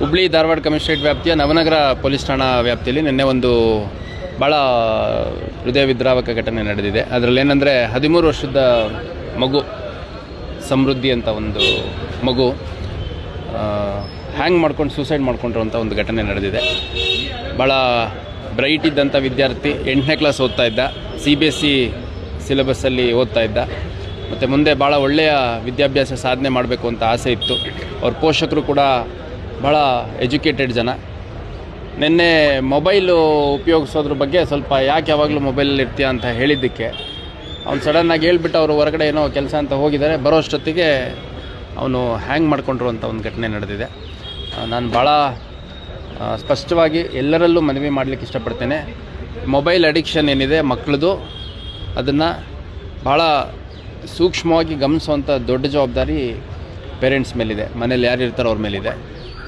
Hubli Dharwad commissionerate ವ್ಯಾಪ್ತಿಯ Navanagar police ಠಾಣಾ ವ್ಯಾಪ್ತಿಯಲ್ಲಿ ನಿನ್ನೆ ಒಂದು ಭಾಳ ಹೃದಯ ವಿದ್ರಾವಕ ಘಟನೆ ನಡೆದಿದೆ. ಅದರಲ್ಲಿ ಏನಂದರೆ 13 ವರ್ಷದ ಮಗು ಸಮೃದ್ಧಿ ಅಂತ ಒಂದು ಮಗು ಹ್ಯಾಂಗ್ ಮಾಡ್ಕೊಂಡು ಸೂಸೈಡ್ ಮಾಡ್ಕೊಂಡಿರುವಂಥ ಒಂದು ಘಟನೆ ನಡೆದಿದೆ. ಭಾಳ ಬ್ರೈಟ್ ಇದ್ದಂಥ ವಿದ್ಯಾರ್ಥಿ 8ನೇ ಕ್ಲಾಸ್ ಓದ್ತಾ ಇದ್ದ, CBSE ಸಿಲೆಬಸ್ಸಲ್ಲಿ ಓದ್ತಾ ಇದ್ದ. ಮತ್ತು ಮುಂದೆ ಭಾಳ ಒಳ್ಳೆಯ ವಿದ್ಯಾಭ್ಯಾಸ ಸಾಧನೆ ಮಾಡಬೇಕು ಅಂತ ಆಸೆ ಇತ್ತು. ಅವ್ರ ಪೋಷಕರು ಕೂಡ ಭಾಳ ಎಜುಕೇಟೆಡ್ ಜನ. ನಿನ್ನೆ ಮೊಬೈಲು ಉಪಯೋಗಿಸೋದ್ರ ಬಗ್ಗೆ ಸ್ವಲ್ಪ ಯಾಕೆ ಯಾವಾಗಲೂ ಮೊಬೈಲಲ್ಲಿ ಇರ್ತೀಯ ಅಂತ ಹೇಳಿದ್ದಕ್ಕೆ ಅವ್ನು ಸಡನ್ನಾಗಿ ಹೇಳ್ಬಿಟ್ಟು ಅವರು ಹೊರಗಡೆ ಏನೋ ಕೆಲಸ ಅಂತ ಹೋಗಿದ್ದಾರೆ. ಬರೋ ಅಷ್ಟೊತ್ತಿಗೆ ಅವನು ಹ್ಯಾಂಗ್ ಮಾಡ್ಕೊಂಡಿರುವಂಥ ಒಂದು ಘಟನೆ ನಡೆದಿದೆ. ನಾನು ಭಾಳ ಸ್ಪಷ್ಟವಾಗಿ ಎಲ್ಲರಲ್ಲೂ ಮನವಿ ಮಾಡಲಿಕ್ಕೆ ಇಷ್ಟಪಡ್ತೇನೆ. ಮೊಬೈಲ್ ಅಡಿಕ್ಷನ್ ಏನಿದೆ ಮಕ್ಕಳದು, ಅದನ್ನು ಭಾಳ ಸೂಕ್ಷ್ಮವಾಗಿ ಗಮನಿಸುವಂಥ ದೊಡ್ಡ ಜವಾಬ್ದಾರಿ ಪೇರೆಂಟ್ಸ್ ಮೇಲಿದೆ. ಮನೇಲಿ ಯಾರು ಇರ್ತಾರೋ ಅವ್ರ ಮೇಲಿದೆ.